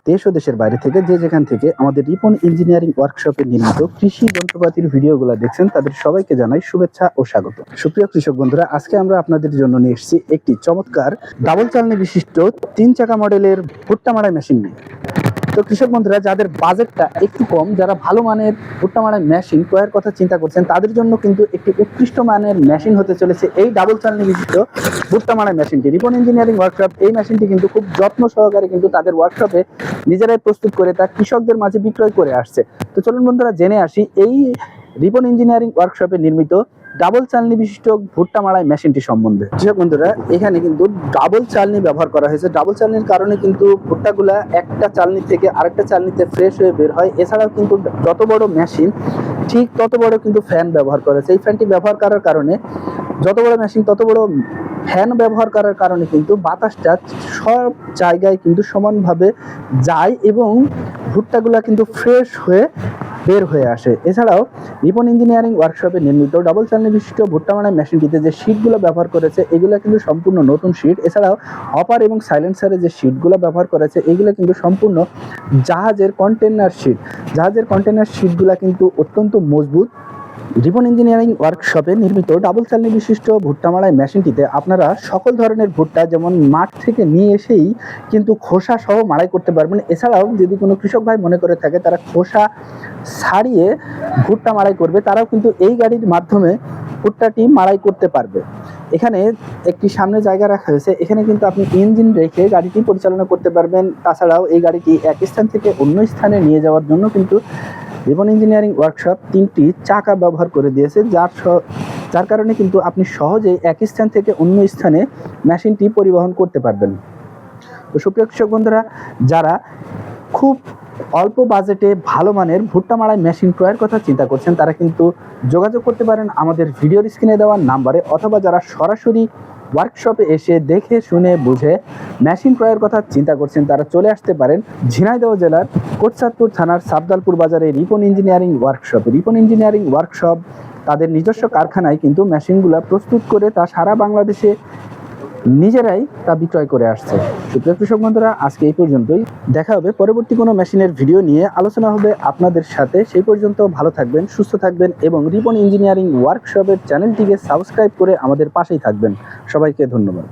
দেশ ও দেশের বাইরে থেকে যে যেখান থেকে আমাদের রিপন ইঞ্জিনিয়ারিং ওয়ার্কশপে নির্মিত কৃষি যন্ত্রপাতির ভিডিওগুলো দেখছেন তাদের সবাইকে জানাই শুভেচ্ছা ও স্বাগত। সুপ্রিয় কৃষক বন্ধুরা, আজকে আমরা আপনাদের জন্য নিয়ে এসেছি একটি চমৎকার ডাবল চালনি বিশিষ্ট 3 চাকা মডেলের ভুট্টা মাড়াই মেশিন নিয়ে। তো কৃষক বন্ধুরা, যাদের বাজেটটা একটু কম, যারা ভালো মানের ভুট্টা মাড়াই মেশিন ক্রয়ের কথা চিন্তা করছেন, তাদের জন্য কিন্তু একটি উৎকৃষ্ট মানের মেশিন হতে চলেছে এই ডাবল চালনি বিশিষ্ট ভুট্টা মাড়াই মেশিনটি। রিপন ইঞ্জিনিয়ারিং ওয়ার্কশপ এই মেশিনটি কিন্তু খুব যত্ন সহকারে কিন্তু তাদের ওয়ার্কশপে নিজেরাই প্রস্তুত করে তা কৃষকদের মাঝে বিক্রয় করে আসছে। তো চলুন বন্ধুরা, জেনে আসি এই রিপন ইঞ্জিনিয়ারিং ওয়ার্কশপে নির্মিত ডাবল চালনি বিশিষ্ট ভুট্টা মাড়াই মেশিনটি সম্বন্ধে। কৃষক বন্ধুরা, এখানে কিন্তু ডাবল চালনি ব্যবহার করা হয়েছে। ডাবল চালনির কারণে কিন্তু ভুট্টাগুলা একটা চালনি থেকে আরেকটা চালনিতে ফ্রেশ হয়ে বের হয়। এছাড়াও কিন্তু যত বড় মেশিন ঠিক তত বড় কিন্তু ফ্যান ব্যবহার করেছে। এই ফ্যানটি ব্যবহার করার কারণে, যত বড় মেশিন তত বড় ফ্যান ব্যবহার করার কারণে কিন্তু বাতাসটা সব জায়গায় কিন্তু সমানভাবে যায় এবং ভুট্টাগুলা কিন্তু ফ্রেশ হয়ে বের হয়ে আসে। এছাড়াও রিপন ইঞ্জিনিয়ারিং ওয়ার্কশপে নির্মিত ডাবল চালনি বিশিষ্ট ভুট্টা মাড়াই মেশিনটিতে যে শীটগুলো ব্যবহার করেছে এগুলো কিন্তু সম্পূর্ণ নতুন শীট। এছাড়াও হপার এবং সাইলেন্সারের যে শীটগুলো ব্যবহার করেছে এগুলো কিন্তু সম্পূর্ণ জাহাজের কন্টেনার শীট। জাহাজের কন্টেনার শীটগুলো কিন্তু অত্যন্ত মজবুত। রিপন ইঞ্জিনিয়ারিং ওয়ার্কশপে নির্মিত ডাবল চালনি বিশিষ্ট ভুট্টা মাড়াই মেশিনটিতে আপনারা সকল ধরনের ভুট্টা যেমন মাঠ থেকে নিয়ে এসেই কিন্তু খোসা সহ মাড়াই করতে পারবেন। এছাড়াও যদি কোনো কৃষক ভাই মনে করে থাকে তারা খোসা ছাড়িয়ে ভুট্টা মাড়াই করবে, তারাও কিন্তু এই গাড়ির মাধ্যমে ভুট্টাটি মাড়াই করতে পারবে। এখানে একটি সামনে জায়গা রাখা হয়েছে, এখানে কিন্তু আপনি ইঞ্জিন রেখে গাড়িটি পরিচালনা করতে পারবেন। তাছাড়াও এই গাড়িটি এক স্থান থেকে অন্য স্থানে নিয়ে যাওয়ার জন্য কিন্তু রিপন ইঞ্জিনিয়ারিং ওয়ার্কশপ 3টি চাকা ব্যবহার করে দিয়েছে, যার কারণে কিন্তু আপনি সহজেই এক স্থান থেকে অন্য স্থানে মেশিনটি পরিবহন করতে পারবেন। তো সুপ্রিয় কৃষক বন্ধুরা, যারা খুব অল্প বাজেটে ভালো মানের ভুট্টা মাড়াই মেশিন ক্রয়ের কথা চিন্তা করছেন, তারা কিন্তু যোগাযোগ করতে পারেন আমাদের ভিডিওর স্ক্রিনে দেওয়া নাম্বারে, অথবা যারা সরাসরি ওয়ার্কশপে এসে দেখে শুনে বুঝে মেশিন ক্রয়ের কথা চিন্তা করছেন, তারা চলে আসতে পারেন ঝিনাইদহ জেলার কোটচাঁদপুর থানার সাবদালপুর বাজারে Ripon engineering workshop. Ripon engineering workshop তাদের নিজস্ব কারখানায় কিন্তু মেশিনগুলো প্রস্তুত করে তা সারা বাংলাদেশে নিজেরাই তা বিক্রয় করে আসছে। সুপ্রিয় কৃষক বন্ধুরা, আজকে এই পর্যন্তই। দেখা হবে পরবর্তী কোনো মেশিনের ভিডিও নিয়ে, আলোচনা হবে আপনাদের সাথে। সেই পর্যন্ত ভালো থাকবেন, সুস্থ থাকবেন এবং রিপন ইঞ্জিনিয়ারিং ওয়ার্কশপের চ্যানেলটিকে সাবস্ক্রাইব করে আমাদের পাশেই থাকবেন। সবাইকে ধন্যবাদ।